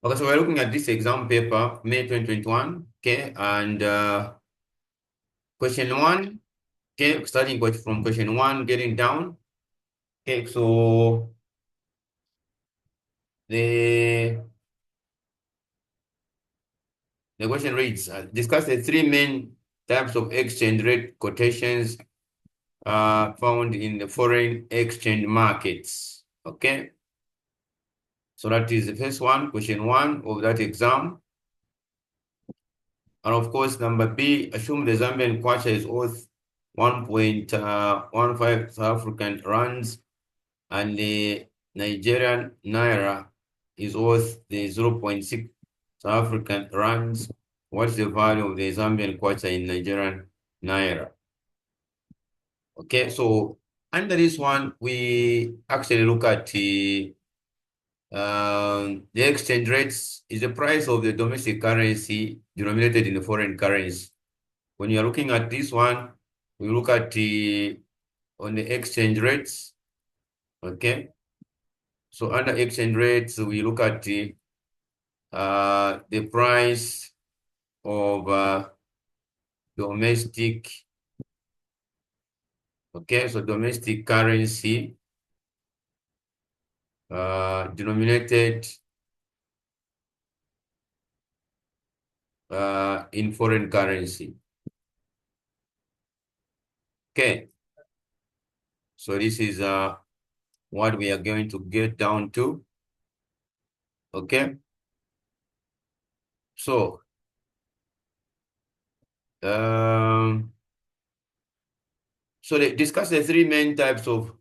Okay, so we're looking at this exam paper, May 2021, okay, and question one, okay, starting from question one, getting down, okay, so the question reads, discuss the three main types of exchange rate quotations found in the foreign exchange markets, okay? So that is the first one, question one of that exam. And of course, number B, assume the Zambian kwacha is worth 1.15 South African rands and the Nigerian naira is worth the 0.6 South African rands. What's the value of the Zambian kwacha in Nigerian naira? Okay, so under this one, we actually look at the exchange rates is the price of the domestic currency denominated in the foreign currency. When you're looking at this one, we look at on the exchange rates, okay? So under exchange rates, we look at the price of domestic, okay? So domestic currency denominated in foreign currency. Okay, so this is what we are going to get down to. Okay, so they discuss the three main types of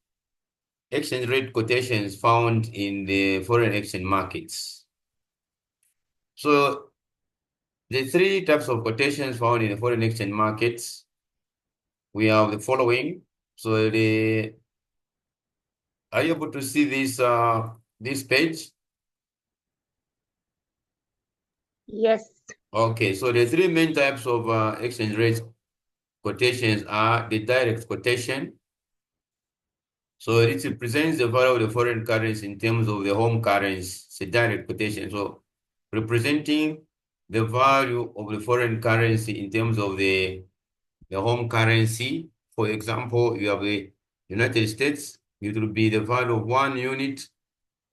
exchange rate quotations found in the foreign exchange markets. So the three types of quotations found in the foreign exchange markets, we have the following. So are you able to see this page? Yes. Okay, so the three main types of exchange rate quotations are the direct quotation. So it represents the value of the foreign currency in terms of the home currency. It's a direct quotation. So representing the value of the foreign currency in terms of the home currency. For example, you have the United States, it will be the value of 1 unit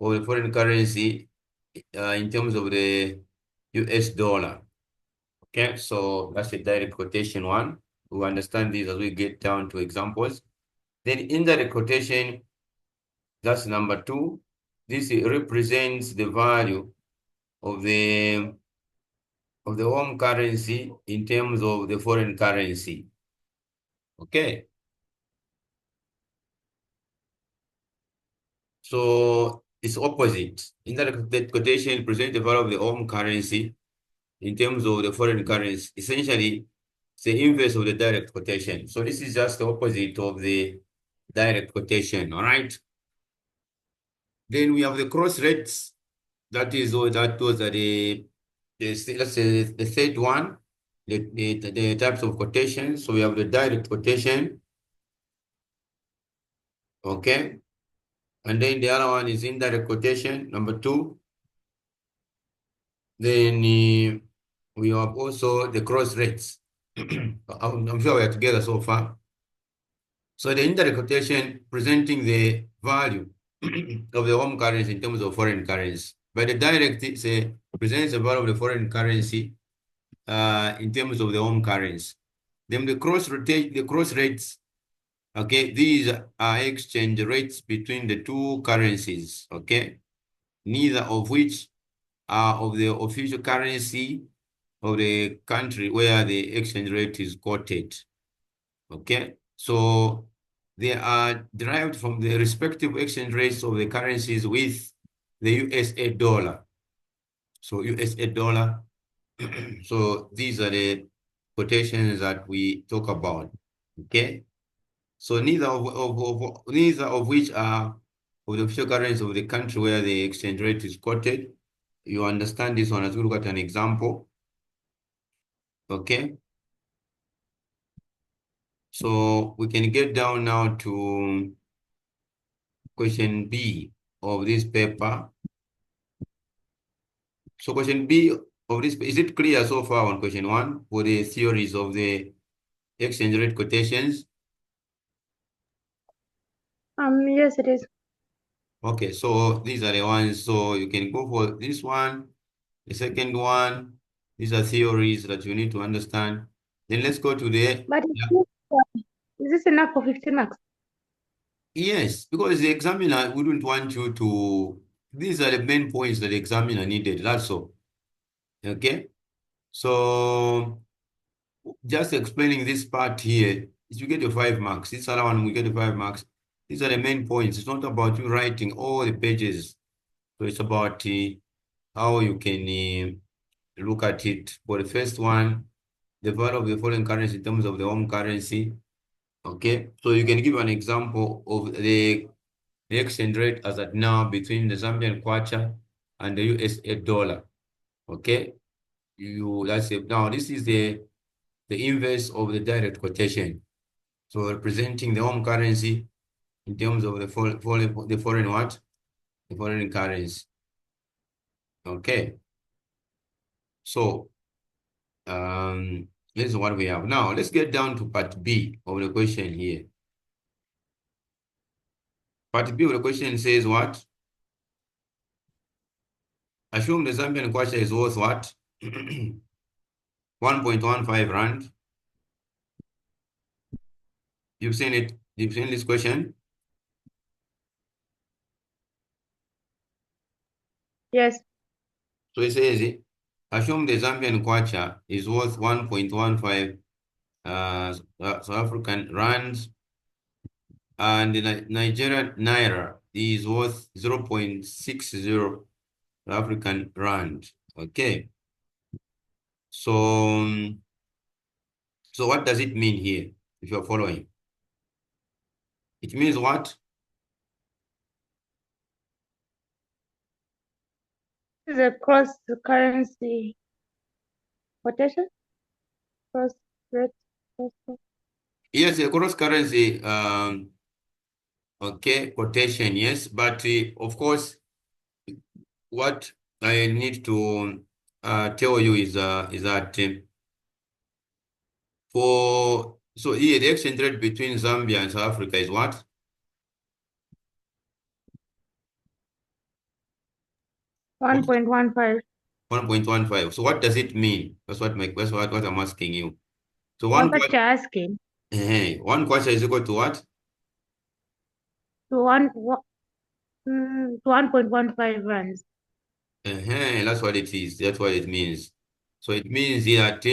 of the foreign currency in terms of the US dollar. Okay, so that's a direct quotation one. We understand this as we get down to examples. Then indirect quotation, that's number two. This represents the value of the home currency in terms of the foreign currency. Okay. So it's opposite. Indirect quotation represents the value of the home currency in terms of the foreign currency. Essentially, it's the inverse of the direct quotation. So this is just the opposite of the direct quotation. All right. Then we have the cross rates. That is those are the let's say the third one, the types of quotations. So we have the direct quotation, okay, and then the other one is indirect quotation, number two. Then we have also the cross rates. I'm sure we are together so far. So the indirect quotation presenting the value of the home currency in terms of foreign currency. But the direct presents the value of the foreign currency in terms of the home currency. Then the cross rates, okay, these are exchange rates between the two currencies, okay, neither of which are of the official currency of the country where the exchange rate is quoted, okay. So they are derived from the respective exchange rates of the currencies with the USA dollar. So USA dollar. So these are the quotations that we talk about. Okay. So neither of which are of the official currency of the country where the exchange rate is quoted. You understand this one as we look at an example. Okay. So we can get down now to question B of this paper. So question B of this, is it clear so far on question 1 for the theories of the exchange rate quotations? Yes, it is. Okay, so these are the ones. So you can go for this one, the second one. These are theories that you need to understand. Then let's go to the, But yeah. is this enough for 15 marks? Yes, because the examiner wouldn't want you to, these are the main points that the examiner needed, that's all. Okay, so just explaining this part here, is you get your 5 marks. This other one, we get the 5 marks. These are the main points. It's not about you writing all the pages. So it's about how you can look at it. For the first one, the value of the foreign currency in terms of the home currency. Okay, so you can give an example of the exchange rate as at now between the Zambian kwacha and the USA dollar. Okay, that's it. Now this is the inverse of the direct quotation. So representing the home currency in terms of the foreign what? The foreign currency. Okay. So this is what we have. Now let's get down to part B of the question here. Part B of the question says what? Assume the Zambian kwacha is worth what? 1.15 rand. You've seen it. You've seen this question. Yes. So it says, assume the Zambian kwacha is worth 1.15 South African rands, and the Nigerian naira is worth 0.60 African rand. Okay. So, so what does it mean here, if you're following? It means what? This is a cross currency quotation. Cross rate. Yes, a cross currency, okay, quotation, yes, but of course, what I need to tell you is that for so here the exchange rate between Zambia and South Africa is what? 1.15. 1.15. So what does it mean? That's what I'm asking you. So What's that you're asking? one kwacha is equal to what? To 1.15 rands. That's what it is. That's what it means. So it means that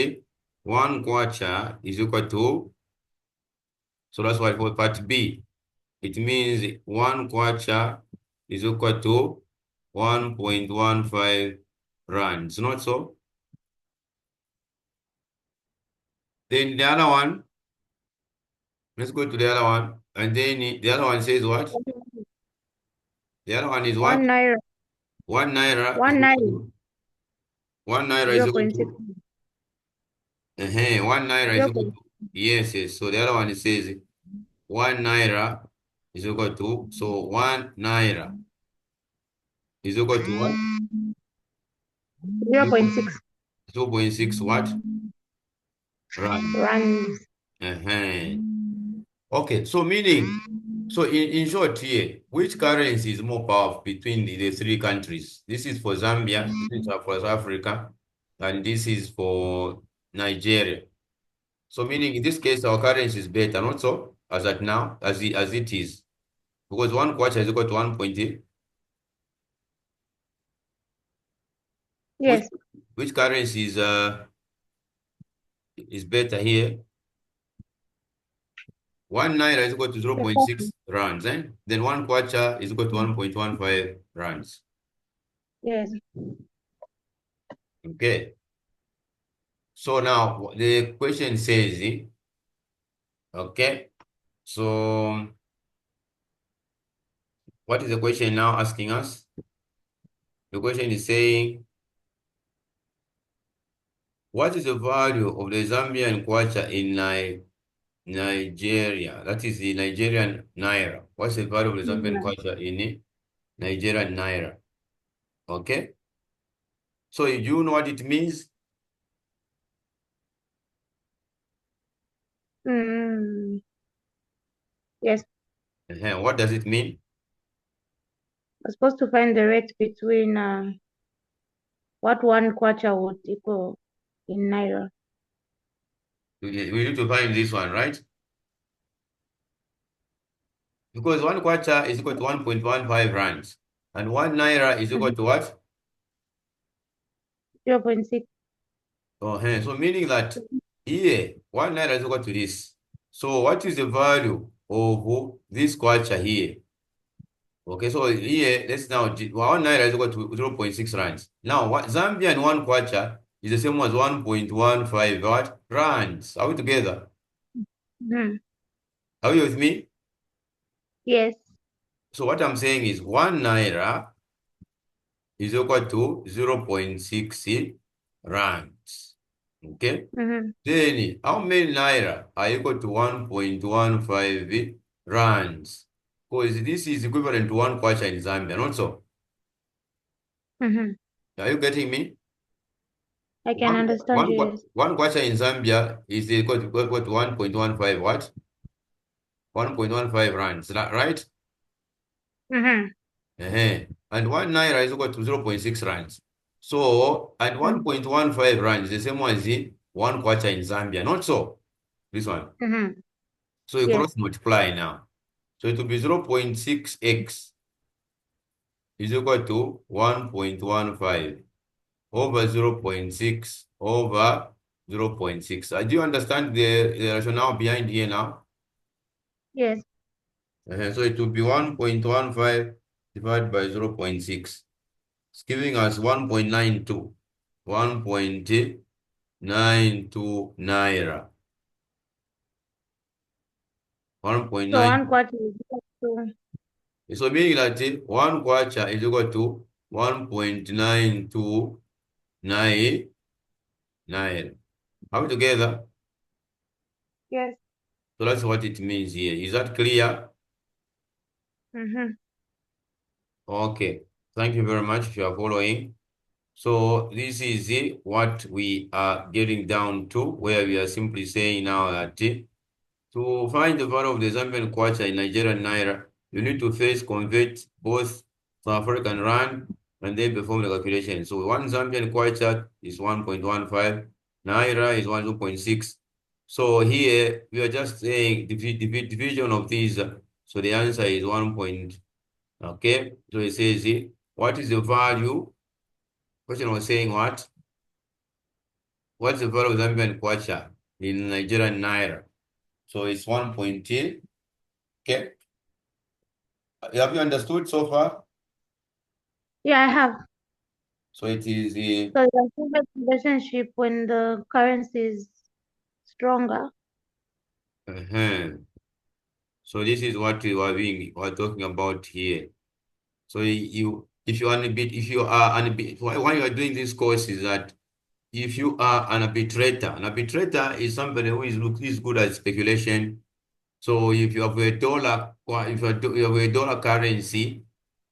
one kwacha is equal to, so that's why for part B, it means one kwacha is equal to 1.15 rands, not so? Then the other one, let's go to the other one. And then the other one says what? The other one is what? 1 naira. 1 naira is 1 equal naira. to, 1 naira is equal 0.6. to, 1 naira is equal to, yes, yes. So the other one, it says 1 naira is equal to, so 1 naira is equal to what? 0.6 2.6 what? Rand. rands. Okay, so meaning, so in short here, which currency is more powerful between the three countries? This is for Zambia, this is for South Africa, and this is for Nigeria. So meaning in this case, our currency is better, not so as at now, as it is. Because one kwacha is equal to 1.8. Which Yes. which currency is better here? 1 naira is equal to 0.6 rands, eh? Then one kwacha is equal to 1.15 rands. Yes. Okay. So now the question says, okay, so what is the question now asking us? The question is saying, what is the value of the Zambian kwacha in Nigeria? That is the Nigerian naira. What's the value of the Zambian kwacha in Nigerian naira? Okay. So do you know what it means? Yes. What does it mean? We're supposed to find the rate between what 1 kwacha would equal in Naira. We need to find this one, right? Because 1 kwacha is equal to 1.15 rands. And 1 naira is equal to what? 0.6. So meaning that here, 1 naira is equal to this. So what is the value of this kwacha here? Okay, so here, let's now, 1 naira is equal to 0.6 rands. Now, Zambian 1 kwacha is the same as 1.15 what? Rands. Are we together? Mm-hmm. Are you with me? Yes. So what I'm saying is 1 naira is equal to 0.6 rands. Okay? Mm-hmm. Then, how many naira are equal to 1.15 rands? Because this is equivalent to 1 kwacha in Zambia, not so? Mm-hmm. Are you getting me? I can understand you. Yes. 1 kwacha in Zambia is equal to 1.15 what? 1.15 rands, right? Mm-hmm. And 1 naira is equal to 0.6 rands. So, at 1.15 rands, the same one as the 1 kwacha in Zambia, not so? This one. Mm-hmm. So you Yes. cross multiply now. So it will be 0.6x is equal to 1.15 over 0.6 over 0.6. Do you understand the rationale behind here now? Yes. So it will be 1.15 divided by 0.6. It's giving us 1.92. 1.92 naira. So 1.9. 1 kwacha is equal to. So meaning that 1 kwacha is equal to 1.92 naira. Are we together? Yes. So that's what it means here. Is that clear? Mm-hmm. Okay. Thank you very much if you are following. So this is what we are getting down to, where we are simply saying now that to find the value of the Zambian kwacha in Nigerian naira, you need to first convert both South African rand and then perform the calculation. So 1 Zambian kwacha is 1.15, naira is 1.6. So here we are just saying division of these. So the answer is 1. Okay. So it says what is the value? Question was saying what? What's the value of Zambian kwacha in Nigerian naira? So it's 1.2. Okay. Have you understood so far? Yeah, I have. So it is the So there's a relationship when the currency is stronger. So this is what we are talking about here. So if you are why you are doing this course is that if you are an arbitrator is somebody who is good at speculation. So if you have a dollar, you have a dollar currency,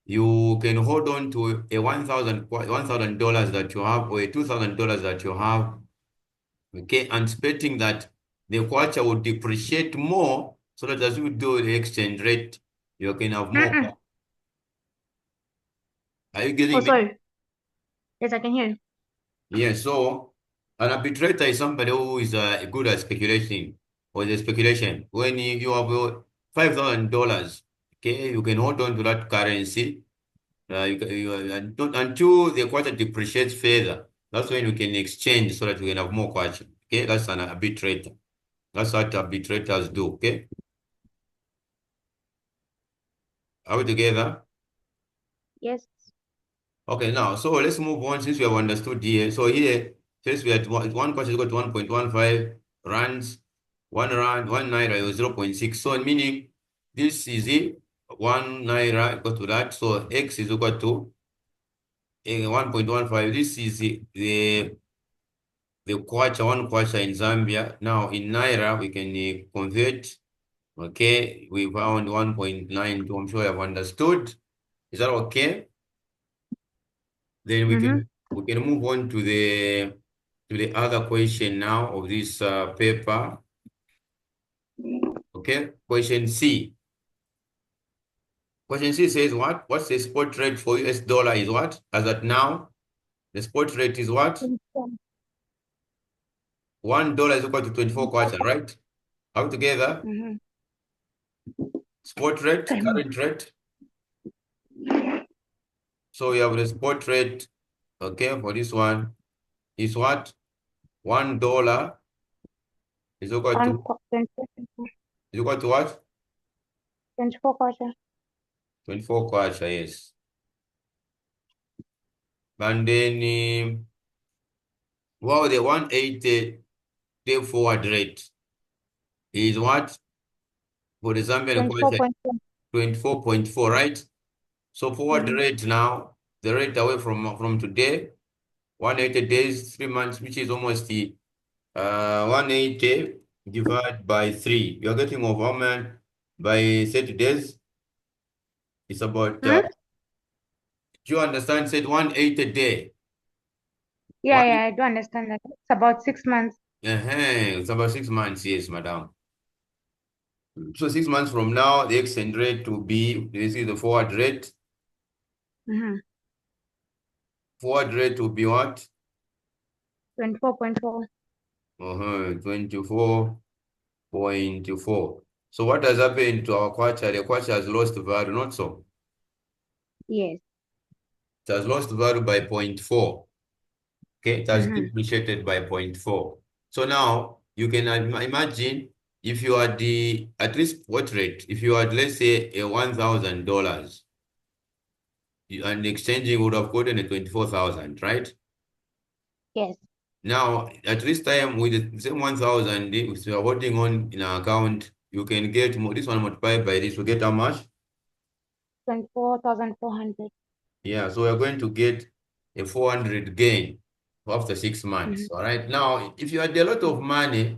you can hold on to a $1,000 that you have or a $2,000 that you have, okay, anticipating that the kwacha will depreciate more so that as you do the exchange rate, you can have more. Mm-mm. Are you Oh, getting me? sorry. Yes, I can hear you. Yes, so an arbitrator is somebody who is good at speculation or the speculation. When you have $5,000, okay, you can hold on to that currency. Until the kwacha depreciates further. That's when you can exchange so that you can have more kwacha. Okay, that's an arbitrator. That's what arbitrators do. Okay, are we together? Yes. Okay, now so let's move on since we have understood here. So here, first we had one kwacha is equal to 1.15 rands. 1 naira is 0.6. So meaning this is 1 naira equal to that. So x is equal to 1.15. This is the kwacha, 1 kwacha in Zambia. Now in naira we can convert. Okay, we found 1.92. I'm sure you have understood. Is that okay? Then we Mm-hmm. can we can move on to the other question now of this paper. Okay, question C. Question C says what? What's the spot rate for US dollar is what? As at now, the spot rate is what? $1 is equal to 24 kwacha, right? All together, spot rate, current rate. So we have the spot rate, okay, for this one is what? $1 is equal to what? 24 kwacha. 24 kwacha, yes. And then wow, the 180 day forward rate is what? For the Zambian kwacha, 24.4, right? So forward rate now, the rate away from today, 180 days, 3 months, which is almost the 180 divided by 3. You're getting of how many by 30 days? It's about, do you understand? Said 180 day. Yeah, I do understand that. It's about 6 months. It's about 6 months, yes, madam. So 6 months from now, the exchange rate will be, this is the forward rate. Forward rate will be what? 24.4. 24.4. So what has happened to our kwacha? The kwacha has lost value, not so? Yes. It has lost value by 0.4. Okay, it has depreciated by 0.4. So now you can imagine if you had the at least what rate, if you had, let's say, a $1,000 and exchanging would have gotten a 24,000, right? Yes. Now, at this time, with the same 1,000, if you are holding on in an account, you can get more, this one multiplied by this, you get how much? 24,400. Yeah, so we're going to get a 400 gain after 6 months. All right. Now, if you had a lot of money,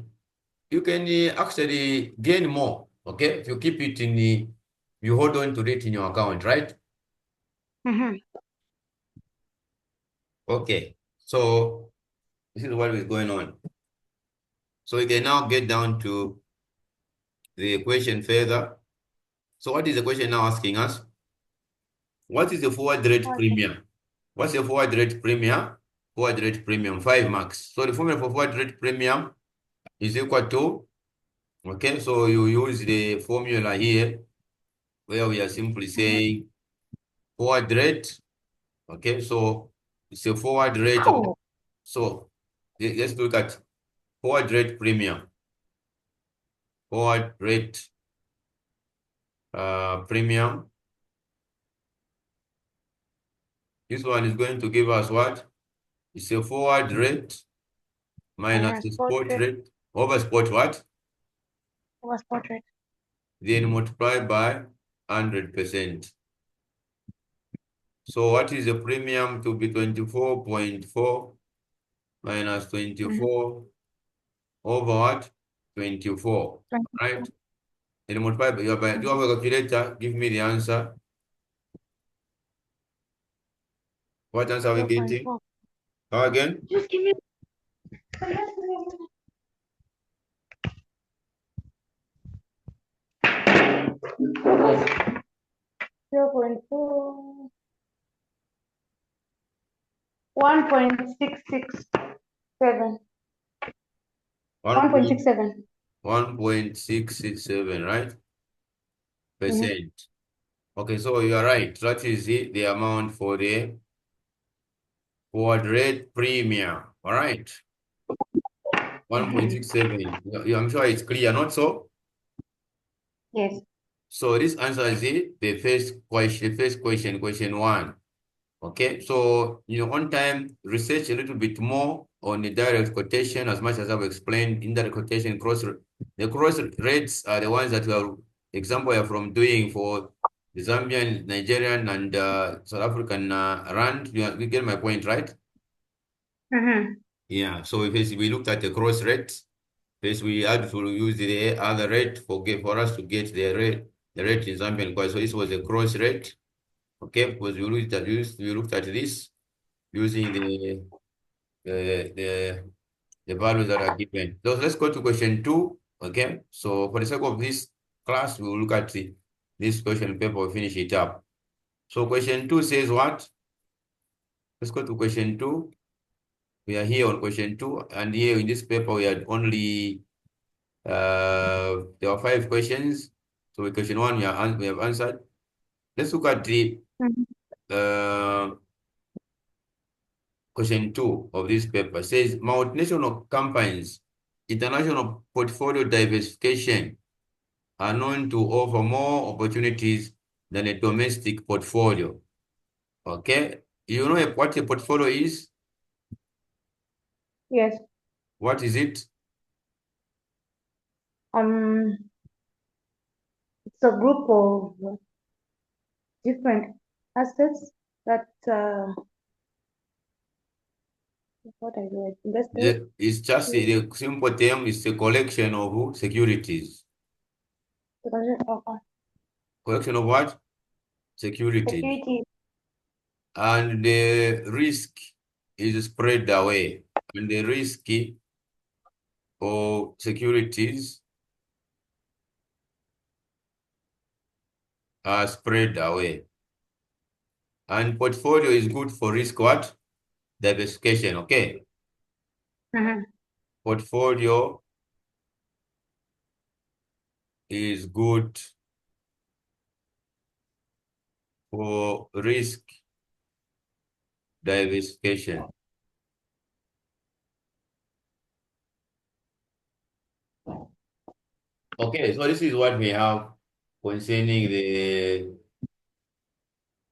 you can actually gain more. Okay. If you keep it you hold on to it in your account, right? Okay. So this is what is going on. So we can now get down to the question further. So what is the question now asking us? What is the forward rate premium? What's the forward rate premium? Forward rate premium, 5 marks. So the formula for forward rate premium is equal to, okay, so you use the formula here where we are simply saying forward rate, okay, so it's a forward rate. So let's look at forward rate premium. Forward rate premium. This one is going to give us what? It's a forward rate minus the spot rate over spot what? Over spot rate. Then multiply by 100%. So what is the premium to be 24.4 minus 24 over what? 24, right? And multiply by, do you have a calculator? Give me the answer. What answer are we getting? How again? Just give me. 0.4. 1.667. 1.67. 1.667, right? Percent. Okay, so you are right. That is the amount for the forward rate premium. All right. 1.67. I'm sure it's clear, not so? Yes. So this answer is the first question, question 1. Okay, so on time, research a little bit more on the direct quotation as much as I've explained. Indirect quotation, the cross rates are the ones that we are example are from doing for the Zambian, Nigerian, and South African rand. You get my point, right? Yeah. So if we looked at the cross rates, first we had to use the other rate for us to get the rate in Zambian. So this was a cross rate. Okay, because we looked at this. using the values that are given. So let's go to question 2. Okay. So for the sake of this class, we will look at this question paper, we'll finish it up. So question 2 says what? Let's go to question 2. We are here on question 2, and here in this paper we had only there are 5 questions. So with question 1 we have answered. Let's look at the uh, question 2 of this paper. It says multinational companies, international portfolio diversification are known to offer more opportunities than a domestic portfolio. Okay, you know what a portfolio is? Yes. What is it? It's a group of different assets that what I do invested. It's just a simple term, it's a collection of securities. Collection of what? Securities. Security. And the risk is spread away. And the risk of securities are spread away. And portfolio is good for risk what? Diversification, okay? Portfolio is good for risk diversification. Okay, so this is what we have concerning the,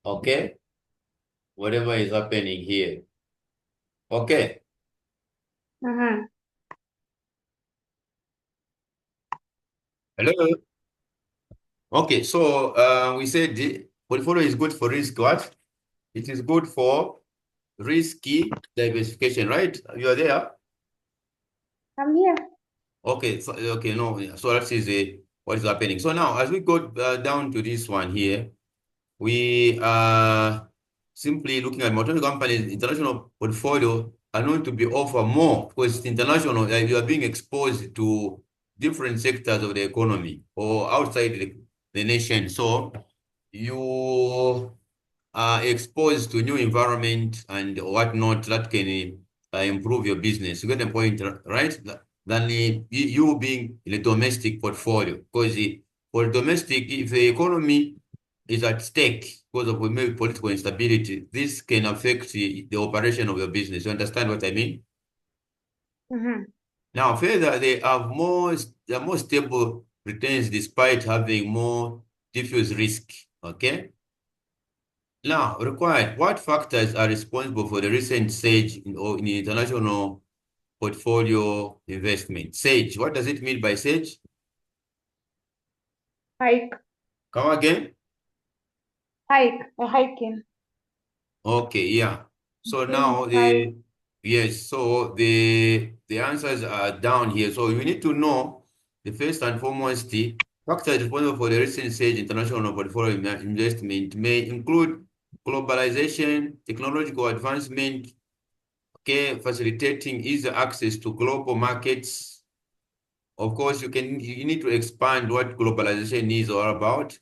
okay, whatever is happening here. Okay. Hello. Okay, so we said the portfolio is good for risk what? It is good for risky diversification, right? You are there? I'm here. Okay, so, okay, no, so that is what is happening. So now, as we go down to this one here, we are simply looking at multinational companies, international portfolio are known to be offer more because international, you are being exposed to different sectors of the economy or outside the nation. So you are exposed to new environment and whatnot that can improve your business. You get the point, right? Than you being in a domestic portfolio. Because for domestic, if the economy is at stake because of maybe political instability, this can affect the operation of your business. You understand what I mean? Now, further, they are more stable returns despite having more diffuse risk. Okay. Now, required, what factors are responsible for the recent surge in international portfolio investment? Surge, what does it mean by surge? Hike. Come again? Hiking. Okay, yeah. So now Hike. yes, so the answers are down here. So you need to know the first and foremost, the factors responsible for the recent surge in international portfolio investment may include globalization, technological advancement, okay, facilitating easy access to global markets. Of course, you need to expand what globalization is all about.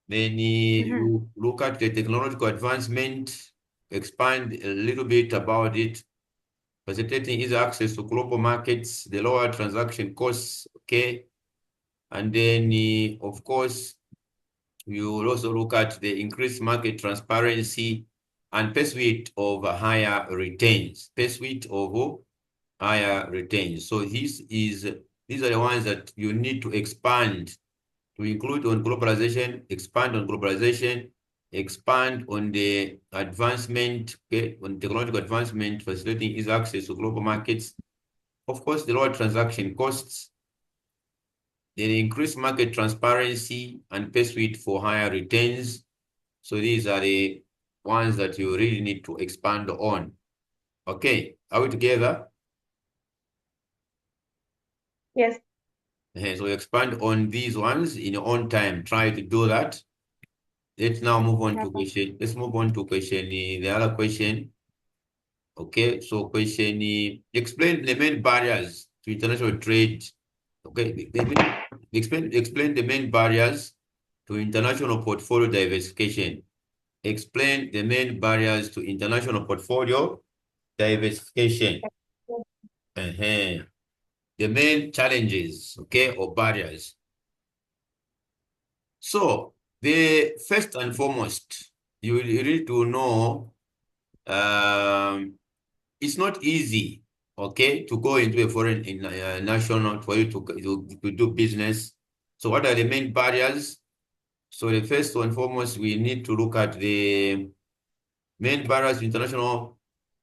Then you look at the technological advancement, expand a little bit about it, facilitating easy access to global markets, the lower transaction costs, okay? And then, of course, you will also look at the increased market transparency and pursuit of higher returns, pursuit of higher returns. So these are the ones that you need to expand to include on globalization, expand on globalization, expand on the advancement, okay, on technological advancement, facilitating easy access to global markets. Of course, the lower transaction costs, the increased market transparency and pursuit for higher returns. So these are the ones that you really need to expand on. Okay, are we together? Yes. So expand on these ones in your own time. Try to do that. Let's now move on to question. Let's move on to question. The other question. Okay, so question, explain the main barriers to international trade. Okay, explain the main barriers to international portfolio diversification. Explain the main barriers to international portfolio diversification. Uh-huh. The main challenges, okay, or barriers. So, the first and foremost, you need to know it's not easy, okay, to go into a foreign national for you to do business. So, what are the main barriers? So, the first and foremost, we need to look at the main barriers to international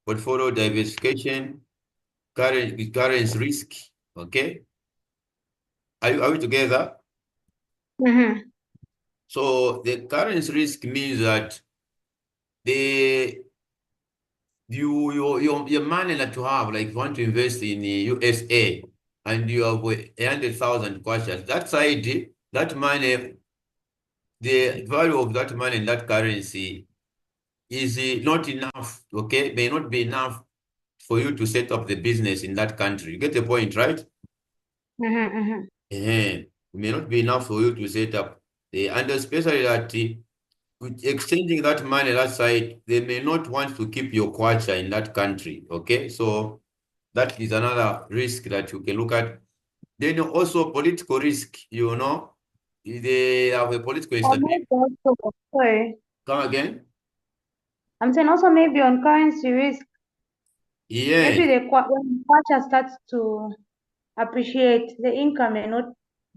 portfolio diversification, currency risk, okay? Are we together? Mm-hmm. So the currency risk means that the your money that you have, like you want to invest in the USA and you have 100,000 questions, that side, that money, the value of that money in that currency is not enough, okay? May not be enough for you to set up the business in that country. You get the point, right? Mm-hmm. Mm-hmm. It may not be enough for you to set up and especially that with exchanging that money that side, they may not want to keep your kwacha in that country. Okay, so that is another risk that you can look at. Then also political risk, they have a political Or instability. maybe also, sorry, Come again? I'm saying also maybe on currency risk, maybe Yes. when the kwacha starts to appreciate, the income may not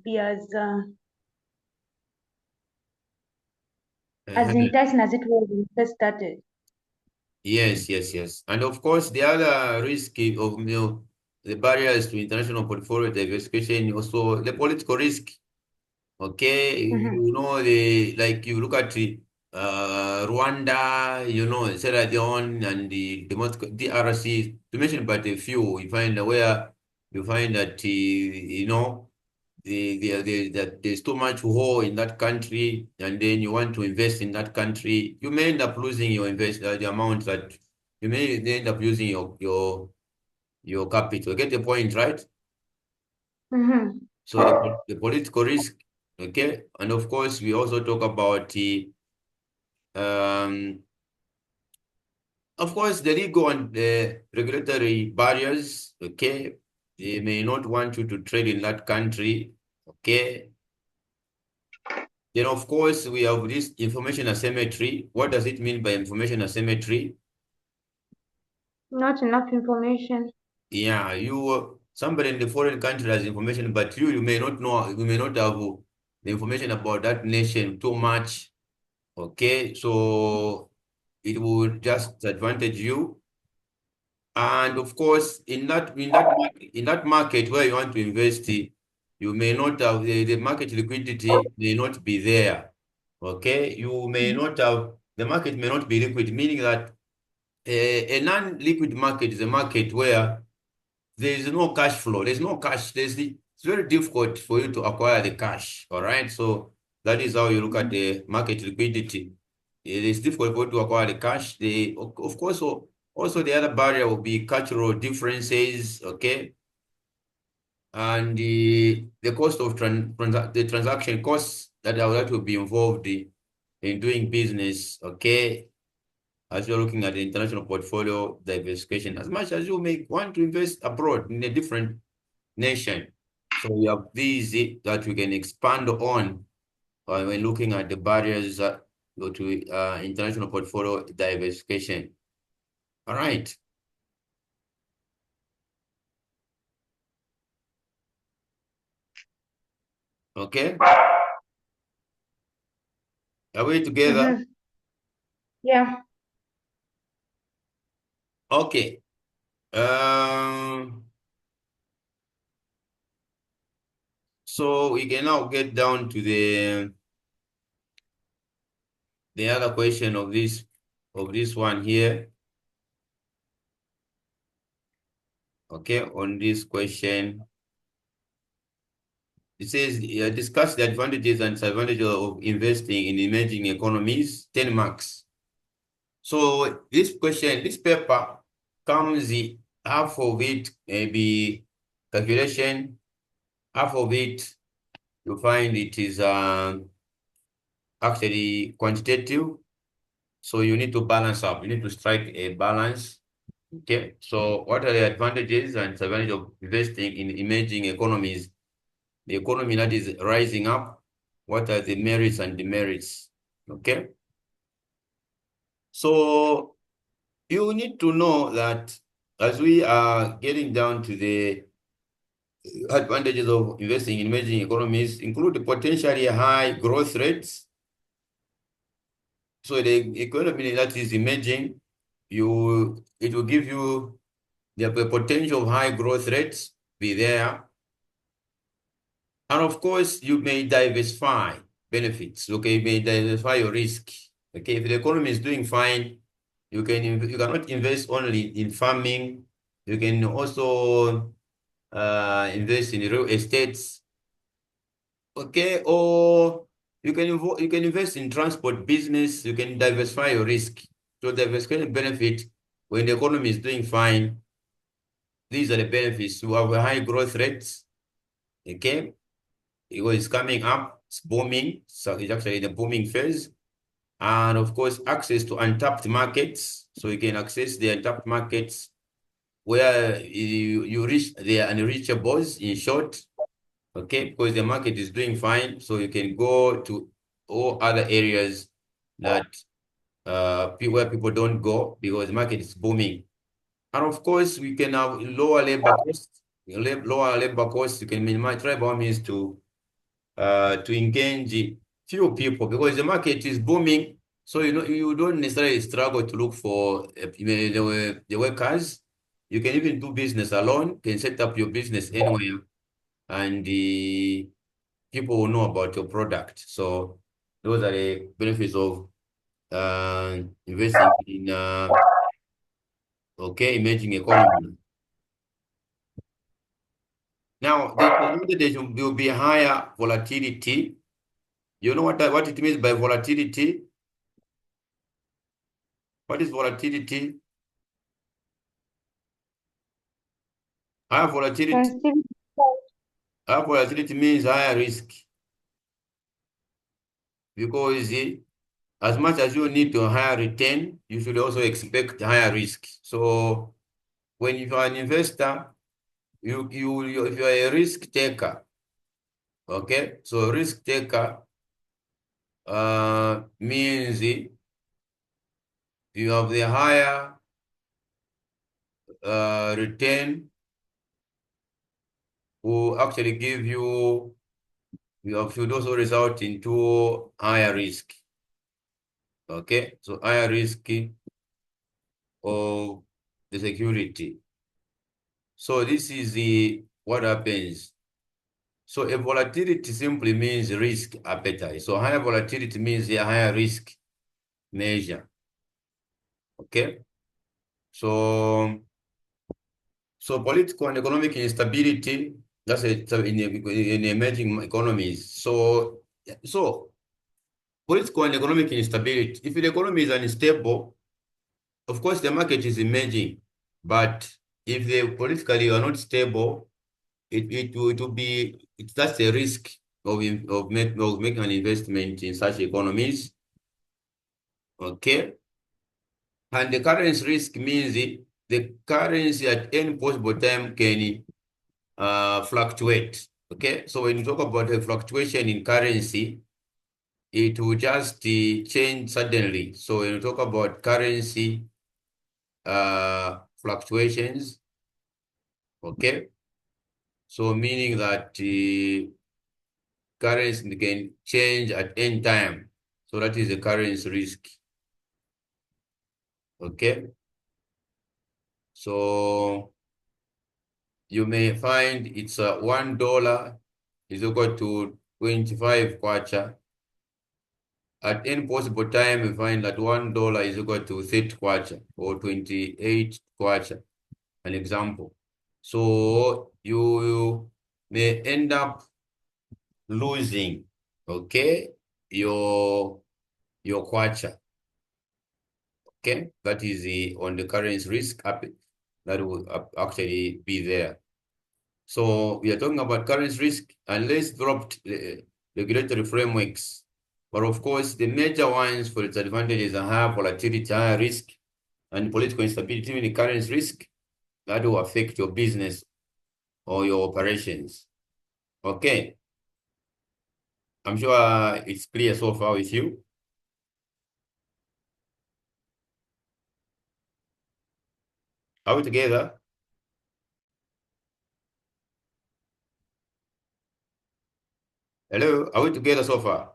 be as Uh-huh. enticing as it was when it first started. Yes, yes, yes. And of course, the other risk of the barriers to international portfolio diversification, also the political risk. Okay, Mm-hmm. like you look at Rwanda, Sierra Leone and the DRC, to mention but a few, you find where you find that that there's too much war in that country, and then you want to invest in that country, you may end up losing your the amount that you may end up using your capital. Get the point, right? Mm-hmm. So the political risk, okay, and of course we also talk about um, of course the legal and the regulatory barriers, okay. They may not want you to trade in that country, okay. Then of course we have this information asymmetry. What does it mean by information asymmetry? Not enough information. Yeah, somebody in the foreign country has information, but you may not know, you may not have the information about that nation too much. Okay, so it would just advantage you. And of course, in that market where you want to invest, you may not have the market liquidity may not be there. Okay, you may not have the market may not be liquid, meaning that a non-liquid market is a market where there is no cash flow. There's no cash. It's very difficult for you to acquire the cash. All right. So that is how you look at the market liquidity. It is difficult for you to acquire the cash. Of course, also the other barrier will be cultural differences. Okay. And the cost of the transaction costs that will be involved in doing business. Okay. As you're looking at the international portfolio diversification, as much as you may want to invest abroad in a different nation. So we have these that we can expand on when looking at the barriers that go to international portfolio diversification. All right. Okay. Are we together? Mm-hmm. Yeah. Okay. Um, so we can now get down to the other question of this one here. Okay, on this question. It says, discuss the advantages and disadvantages of investing in emerging economies, 10 marks. So this paper comes half of it maybe calculation, half of it you find it is actually quantitative. So you need to balance up. You need to strike a balance. Okay. So what are the advantages and disadvantages of investing in emerging economies? The economy that is rising up. What are the merits and demerits? Okay. So you need to know that as we are getting down to the advantages of investing in emerging economies include potentially high growth rates. So the economy that is emerging, it will give you the potential of high growth rates be there. And of course, you may diversify benefits. Okay, you may diversify your risk. Okay, if the economy is doing fine, you cannot invest only in farming. You can also invest in real estates. Okay, or you can invest in transport business. You can diversify your risk. So diversification benefit when the economy is doing fine. These are the benefits. You have a high growth rates. Okay, it's coming up, it's booming. So it's actually in the booming phase. And of course, access to untapped markets. So you can access the untapped markets where you reach the unreachables in short. Okay, because the market is doing fine. So you can go to all other areas that where people don't go because the market is booming. And of course, we can have lower labor costs. Lower labor costs, you can minimize, try by means to engage few people because the market is booming. So you don't necessarily struggle to look for the workers. You can even do business alone. You can set up your business anywhere, and the people will know about your product. So those are the benefits of investing in emerging economy. Now, the advantage will be higher volatility. You know what it means by volatility? What is volatility? Higher volatility. Sensitivity. Higher volatility means higher risk because as much as you need to higher return, you should also expect higher risk. So when you are an investor, if you are a risk taker, okay? So risk taker means you have the higher return will actually give you should also result into higher risk. Okay, so higher risk of the security. So this is what happens. So a volatility simply means risk appetite. So higher volatility means a higher risk measure. Okay. So political and economic instability, that's in emerging economies. So political and economic instability. If the economy is unstable, of course the market is emerging, but if they politically are not stable, it will be that's a risk of making an investment in such economies. Okay, and the currency risk means the currency at any possible time can fluctuate. Okay, so when you talk about a fluctuation in currency, it will just change suddenly. So when you talk about currency fluctuations, okay, so meaning that currency can change at any time. So that is a currency risk. Okay. So you may find it's $1 is equal to 25 kwacha. At any possible time, you find that $1 is equal to 30 kwacha or 28 kwacha, an example. So you may end up losing, okay, your kwacha. Okay, that is on the currency risk. that will actually be there. So we are talking about currency risk and less dropped regulatory frameworks. But of course, the major ones for its advantages are high volatility, high risk, and political instability in the currency risk that will affect your business or your operations. Okay. I'm sure it's clear so far with you. Are we together? Hello, are we together so far?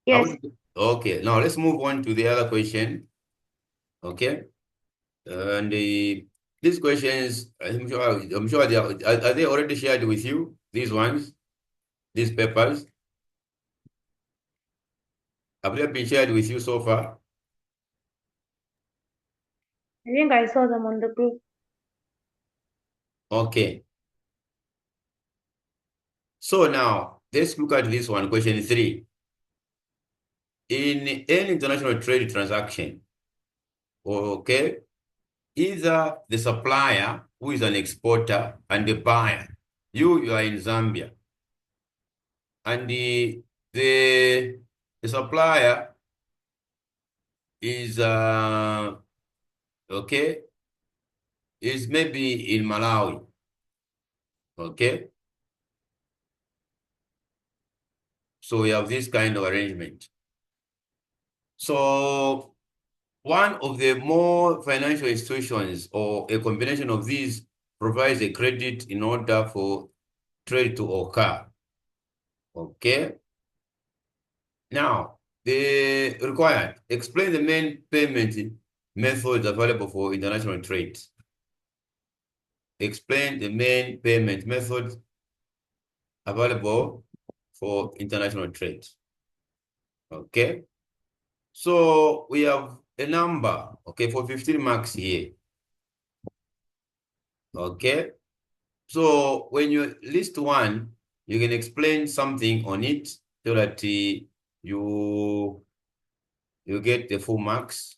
Yes. Okay, now let's move on to the other question. Okay. And these questions, I'm sure are they already shared with you? These ones, these papers, have they been shared with you so far? I think I saw them on the group. Okay. So now let's look at this one, question 3. In any international trade transaction, okay, either the supplier, who is an exporter, and the buyer, you are in Zambia, and the supplier is okay, is maybe in Malawi, okay? So we have this kind of arrangement. So one of the more financial institutions or a combination of these provides a credit in order for trade to occur, okay? Now, the required, explain the main payment methods available for international trade. Explain the main payment methods available for international trade. Okay. So we have a number, okay, for 15 marks here. Okay. So when you list one, you can explain something on it so that you get the full marks.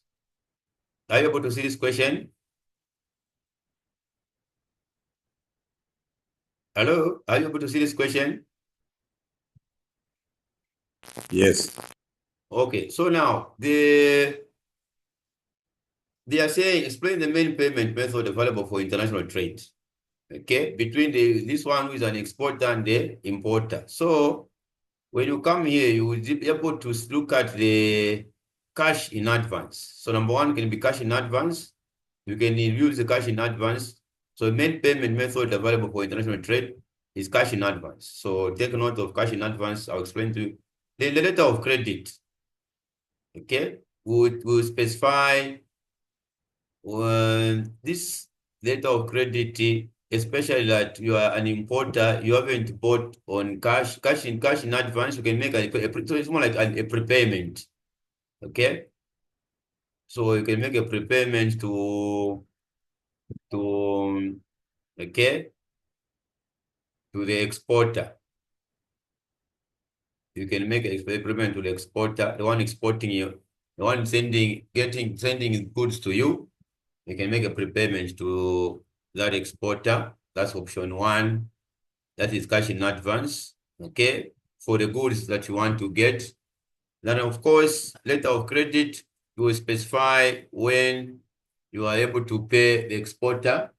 Are you able to see this question? Hello? Are you able to see this question? Yes. Okay. So now they are saying explain the main payment method available for international trade. Okay, between this one who is an exporter and the importer. So when you come here, you will be able to look at the cash in advance. So number one can be cash in advance. You can use the cash in advance. So the main payment method available for international trade is cash in advance. So take note of cash in advance. I'll explain to you. The letter of credit, okay, will specify this letter of credit, especially that you are an importer, you haven't bought on cash in advance, you can make so it's more like a prepayment. Okay. So you can make a prepayment to okay to the exporter. You can make a prepayment to the exporter, the one exporting you, the one sending goods to you. You can make a prepayment to that exporter. That's option 1. That is cash in advance, okay, for the goods that you want to get. Then, of course, letter of credit, you will specify when you are able to pay the exporter.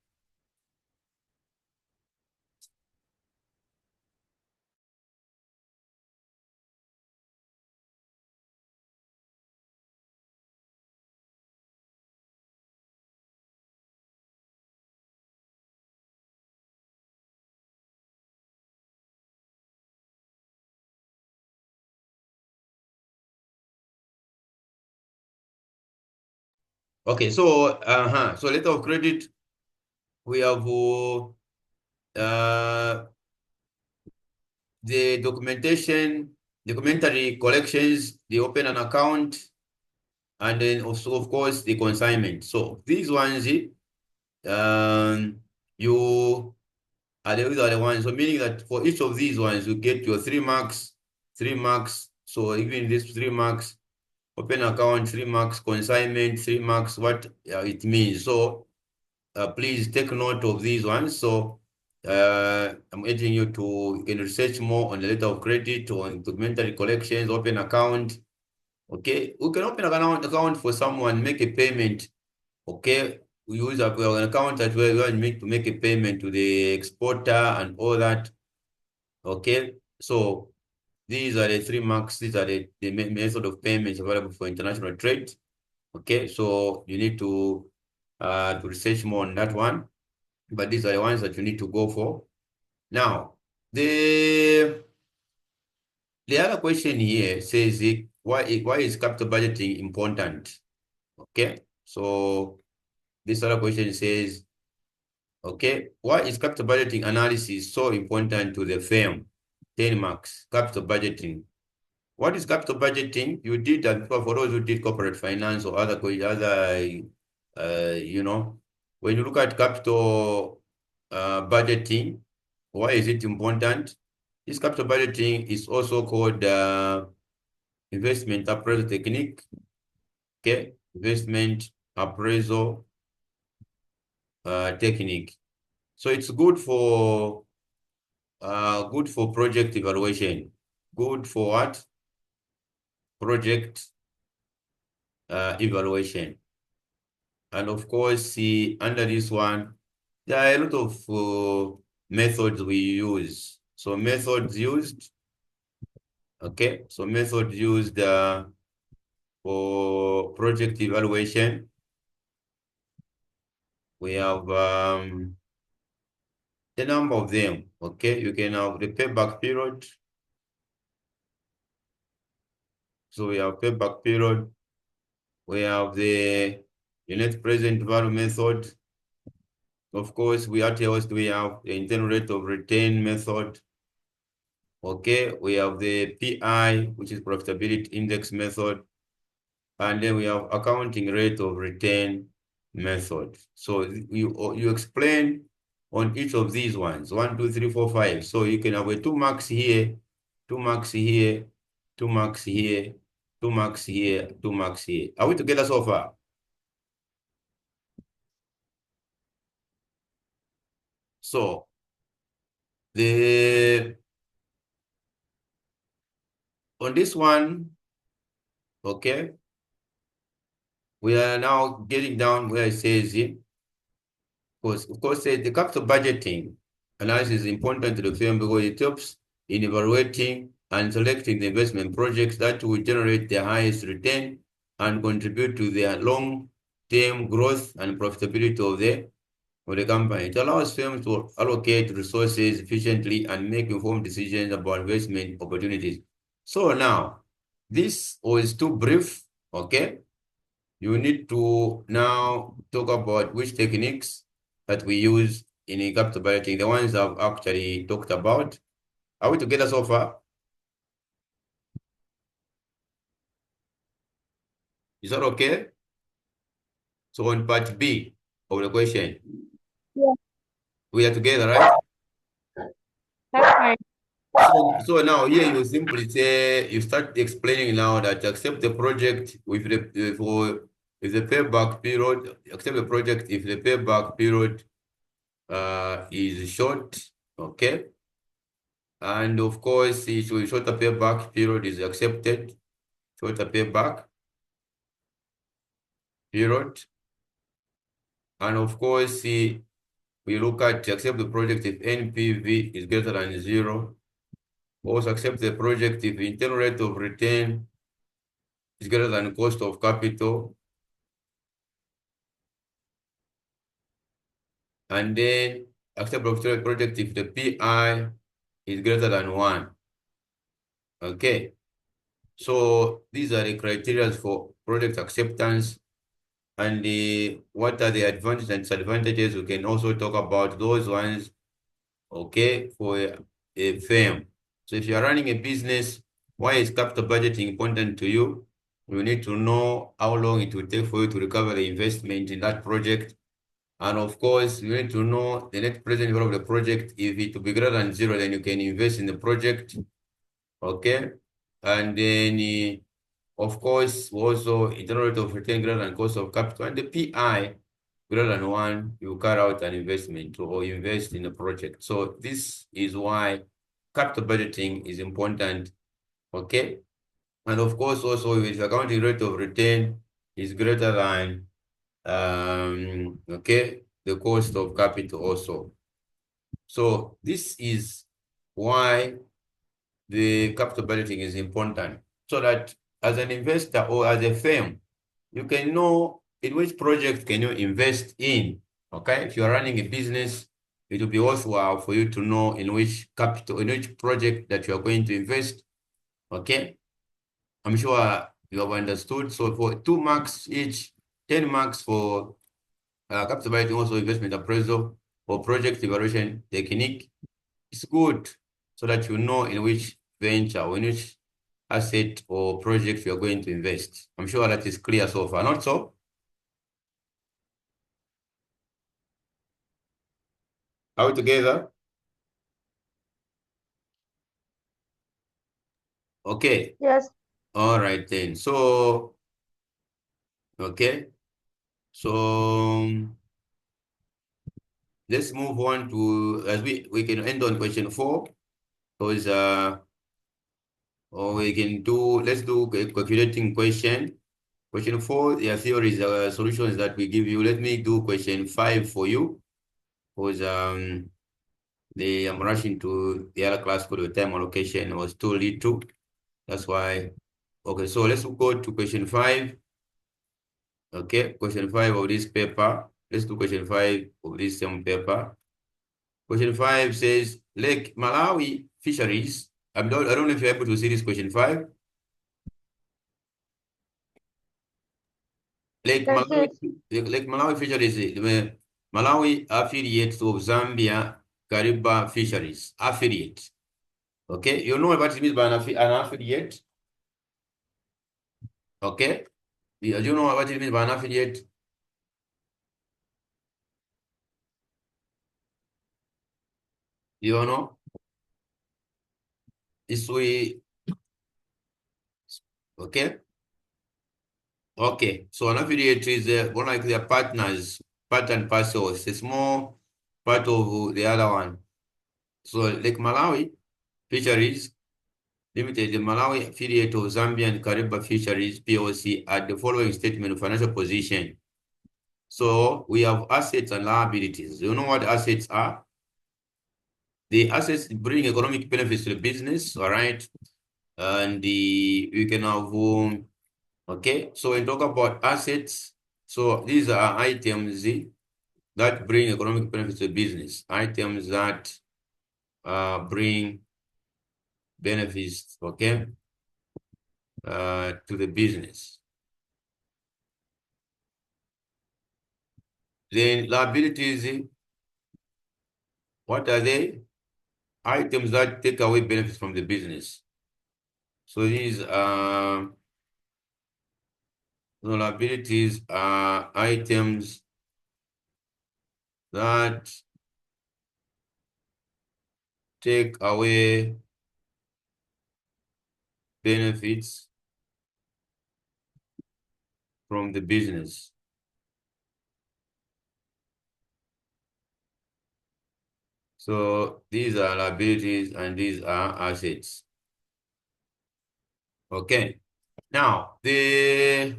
Okay, so so letter of credit, we have the documentation, documentary collections, the open an account, and then also, of course, the consignment. So these ones, you these are the ones. So meaning that for each of these ones, you get your 3 marks, 3 marks. So even these 3 marks, Open account, 3 marks. Consignment, 3 marks. What it means. So please take note of these ones. So I'm urging you to research more on the letter of credit, on documentary collections, open account. Okay, we can open an account for someone, make a payment. Okay, we use an account that we need to make a payment to the exporter and all that. Okay, so these are the 3 marks. These are the method of payments available for international trade. Okay, so you need to research more on that one. But these are the ones that you need to go for. Now, the other question here says, why is capital budgeting important? Okay, so this other question says, okay, why is capital budgeting analysis so important to the firm? 10 marks, capital budgeting. What is capital budgeting? You did that for those who did corporate finance or other, you know, when you look at capital budgeting, why is it important? This capital budgeting is also called investment appraisal technique. Okay, investment appraisal technique. So it's good for project evaluation. Good for what? Project evaluation. And of course, under this one, there are a lot of methods we use. So methods used, okay? So methods used for project evaluation. We have a number of them, okay? You can have the payback period. So we have payback period. We have the net present value method. Of course, we have the internal rate of return method. Okay, we have the PI, which is profitability index method. And then we have accounting rate of return method. So you explain on each of these ones, 1, 2, 3, 4, 5. So you can have a 2 marks here, 2 marks here, 2 marks here, 2 marks here, 2 marks here. Are we together so far? So on this one, okay, we are now getting down where it says it. Of course, the capital budgeting analysis is important to the firm because it helps in evaluating and selecting the investment projects that will generate the highest return and contribute to the long-term growth and profitability of the company. It allows firms to allocate resources efficiently and make informed decisions about investment opportunities. So now, this was too brief, okay? You need to now talk about which techniques that we use in capital budgeting, the ones I've actually talked about. Are we together so far? Is that okay? So on part B of the question, Yeah, we are together, right? that's fine. So now here you simply say, you start explaining now that accept the project with if the payback period, accept the project if the payback period is short, okay? And of course, the shorter payback period is accepted, shorter payback period. And of course, we look at accept the project if NPV is greater than 0. Also accept the project if internal rate of return is greater than cost of capital. And then accept the project if the PI is greater than 1. Okay. So these are the criteria for project acceptance. And what are the advantages and disadvantages? We can also talk about those ones, okay, for a firm. So if you are running a business, why is capital budgeting important to you? You need to know how long it will take for you to recover the investment in that project. And of course, you need to know the net present value of the project. If it will be greater than 0, then you can invest in the project, okay? And then of course, also internal rate of return greater than cost of capital, and the PI greater than 1, you carry out an investment or invest in a project. So this is why capital budgeting is important, okay? And of course, also if accounting rate of return is greater than, okay, the cost of capital also. So this is why the capital budgeting is important, so that as an investor or as a firm, you can know in which project can you invest in, okay? If you are running a business, it will be worthwhile for you to know in which capital, in which project that you are going to invest, okay? I'm sure you have understood. So for 2 marks each, 10 marks for capital budgeting, also investment appraisal or project evaluation technique. It's good so that you know in which venture or in which asset or project you are going to invest. I'm sure that is clear so far, not so? Are we together? Okay. Yes. All right then. So, okay. So let's move on to, as we can end on question 4, because or we can do, let's do a calculating question. Question 4, there are theories, solutions that we give you. Let me do question 5 for you, because I'm rushing to the other class because the time allocation was too little. That's why. Okay, so let's go to question 5. Okay, question 5 of this paper. Let's do question 5 of this same paper. Question 5 says, Lake Malawi fisheries. I don't know if you're able to see this question 5. Lake That's Malawi, it. Lake Malawi fisheries, Malawi affiliate of Zambia Kariba fisheries. Affiliate. Okay, you know what it means by an affiliate? Okay, do you know what it means by an affiliate? You don't know? This way, okay? Okay, so an affiliate is more like their partners, part and parcel. It's a small part of the other one. So like Malawi Fisheries Limited, the Malawi affiliate of Zambian Kariba Fisheries PLC at the following statement of financial position. So we have assets and liabilities. You know what assets are? The assets bring economic benefits to the business, all right? And we can have, okay, so when talk about assets, so these are items that bring economic benefits to the business, items that bring benefits, okay, to the business. Then liabilities, what are they? Items that take away benefits from the business. So these liabilities are items that take away benefits from the business. So these are liabilities and these are assets. Okay. Now, the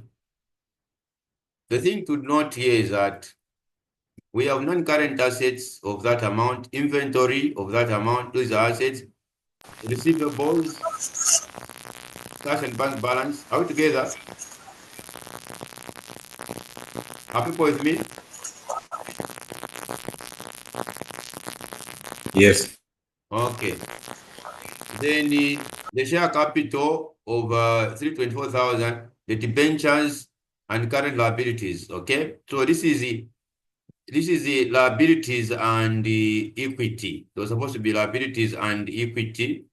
thing to note here is that we have non-current assets of that amount, inventory of that amount, those are assets, receivables, cash and bank balance. Are we together? Are people with me? Yes. Okay. Then the share capital of 324,000, the debentures and current liabilities. Okay. So this is the liabilities and the equity. Those are supposed to be liabilities and equity.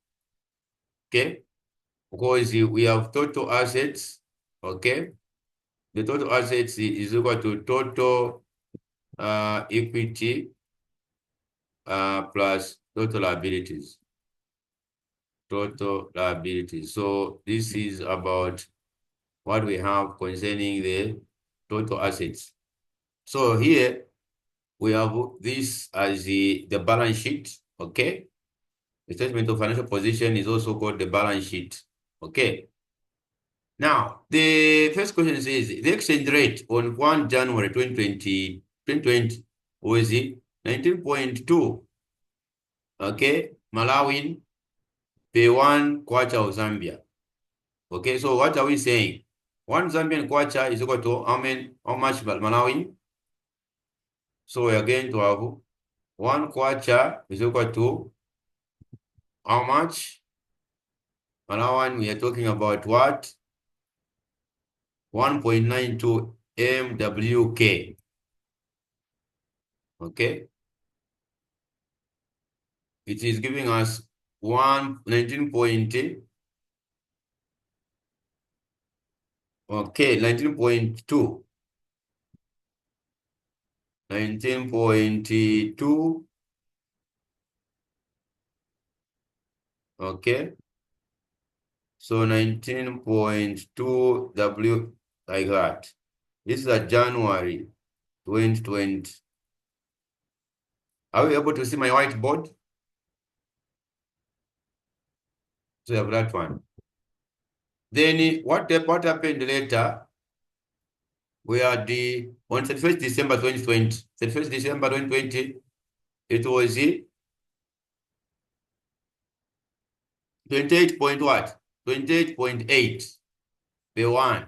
Okay. Because we have total assets. Okay. The total assets is equal to total equity plus total liabilities. Total liabilities. So this is about what we have concerning the total assets. So here we have this as the balance sheet, okay? The statement of financial position is also called the balance sheet, okay? Now, the first question says the exchange rate on 1 January 2020 was 19.2, okay? Malawian per 1 kwacha of Zambia. Okay, so what are we saying? 1 Zambian kwacha is equal to how much Malawian? So we are going to have 1 kwacha is equal to how much? Malawian, we are talking about what? 1.92 MWK. Okay. It is giving us 19.2. Okay, 19.2. 19.2. Okay. So 19.2 W like that. This is a January 2020. Are we able to see my whiteboard? So you have that one. Then what happened later? We are on 31st December 2020. 31st December 2020, it was 28 point what? 28.8 per 1.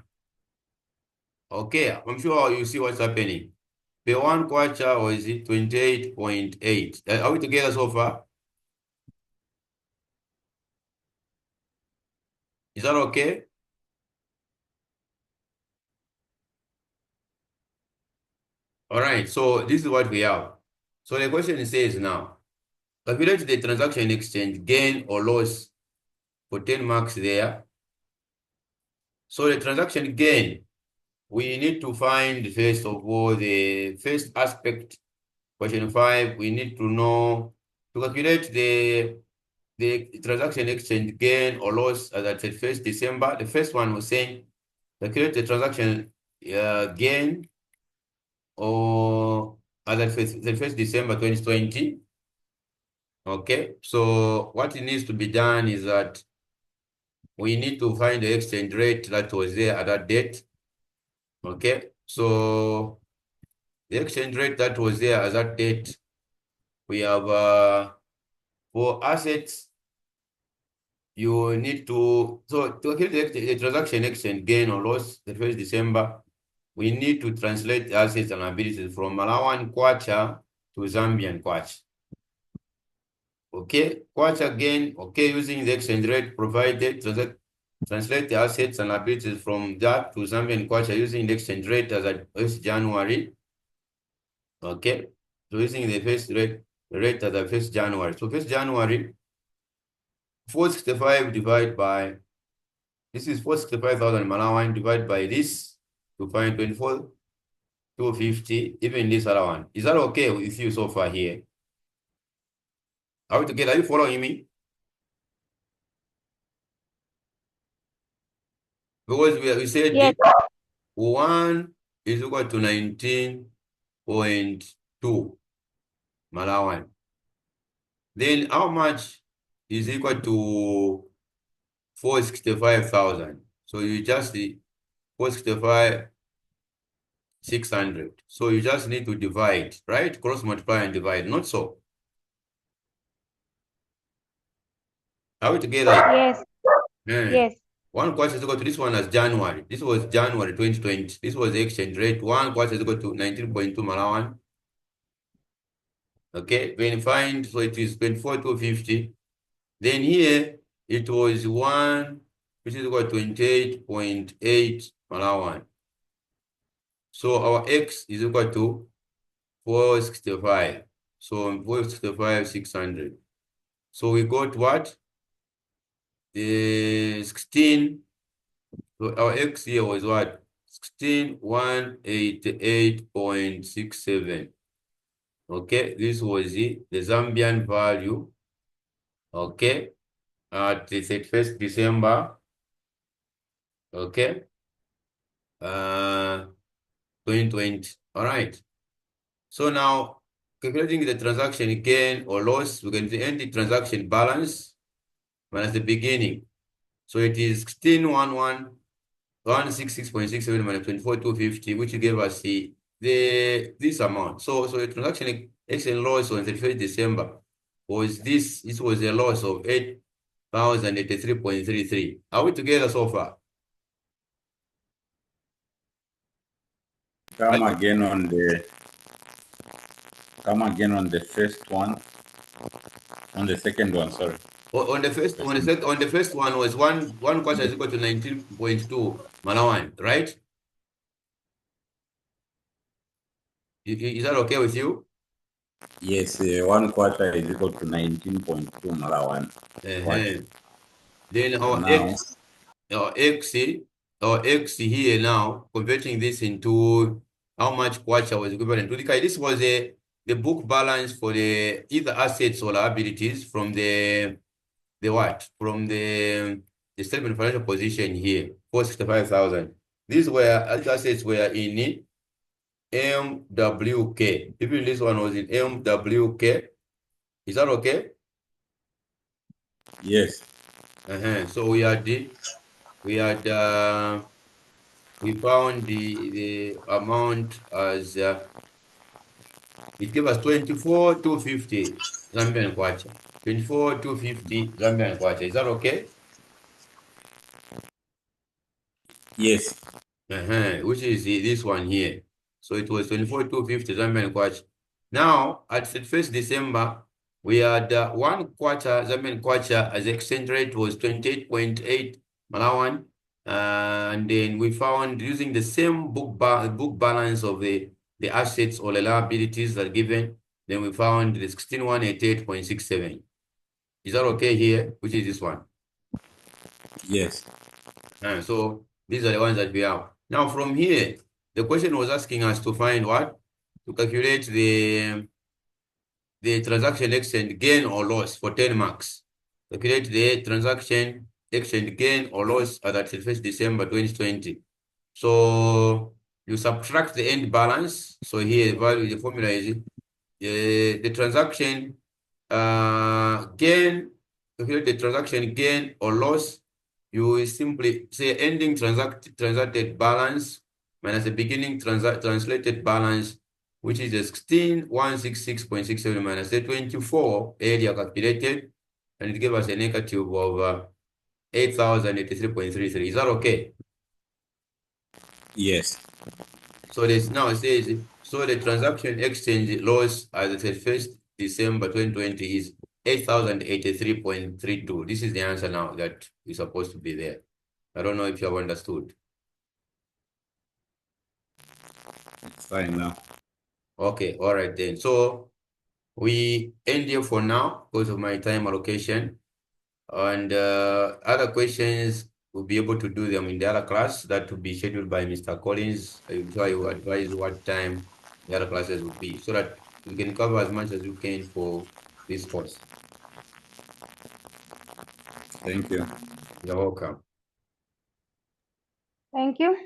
Okay, I'm sure you see what's happening. Per 1 kwacha was 28.8. Are we together so far? Is that okay? All right, so this is what we have. So the question says now, calculate the transaction exchange gain or loss for 10 marks there. So the transaction gain, we need to find first of all the first aspect. Question 5, we need to know to calculate the transaction exchange gain or loss as at 31st December. The first one was saying calculate the transaction gain or as at 31st December 2020. Okay, so what needs to be done is that we need to find the exchange rate that was there at that date. Okay, so the exchange rate that was there at that date, we have for assets, you need to, so to calculate the transaction exchange gain or loss the 1st December, we need to translate the assets and liabilities from Malawian kwacha to Zambian kwacha. Okay, kwacha gain, okay, using the exchange rate provided, translate the assets and liabilities from that to Zambian kwacha using the exchange rate as at 1st January. Okay, so using the first rate as at 1st January. So 1st January, 465 divided by, this is 465,000 Malawian divided by this to find 24,250, even this other one. Is that okay with you so far here? Are we together? Are you following me? Because we said Yes. 1 is equal to 19.2 Malawian. Then how much is equal to 465,000? So you just 465,600. So you just need to divide, right? Cross multiply and divide, not so. Are we together? Yes. Yeah. Yes. 1 kwacha is equal to this one as January. This was January 2020. This was the exchange rate. 1 kwacha is equal to 19.2 Malawian. Okay, when find, so it is 24,250. Then here it was 1, which is equal to 28.8 Malawian. So our X is equal to 465. So 465, 600. So we got what? The 16. So our X here was what? 16,188.67. Okay, this was the Zambian value. Okay, at the 31st December. Okay, 2020. All right. So now calculating the transaction gain or loss, we're going to end the transaction balance minus the beginning. So it is 166.67 minus 24,250, which gave us this amount. So the transaction exchange loss on 31st December was this. This was a loss of 8,083.33. Are we together so far? Come again on the first one. On the second one, sorry. On the first one was one quarter is equal to 19.2 Malawan, right? Is that okay with you? Yes, 1 quarter is equal to 19.2 Malawan. Then our x here now, converting this into how much kwacha was equivalent to. This was the book balance for the either assets or liabilities from the from the statement of financial position here, 465,000. These were assets were in MWK. Even this one was in MWK. Is that okay? Yes. So we found the amount as it gave us 24,250 Zambian kwacha. 24,250 Zambian kwacha. Is that okay? Yes. Which is this one here. So it was 24,250 Zambian kwacha. Now at the 1st December, we had 1 quarter Zambian kwacha as exchange rate was 28.8 Malawan. And then we found using the same book balance of the assets or the liabilities that are given, then we found the 16,188.67. Is that okay here? Which is this one? Yes. So these are the ones that we have. Now from here, the question was asking us to find what? To calculate the transaction exchange gain or loss for 10 marks. Calculate the transaction exchange gain or loss at 31st December 2020. So you subtract the end balance. So here the formula is the transaction gain, calculate the transaction gain or loss. You will simply say ending transacted balance minus the beginning translated balance, which is the 16,166.67 minus the 24 area calculated, and it gave us a negative of 8,083.33. Is that okay? Yes. So this now it says, so the transaction exchange loss as the 31st December 2020 is 8,083.32. This is the answer now that is supposed to be there. I don't know if you have understood. It's fine now. Okay, all right then. So we end here for now because of my time allocation. And other questions, we'll be able to do them in the other class that will be scheduled by Mr. Collins. I'm sure he will advise what time the other classes will be so that we can cover as much as we can for this course. Thank you. You're welcome. Thank you.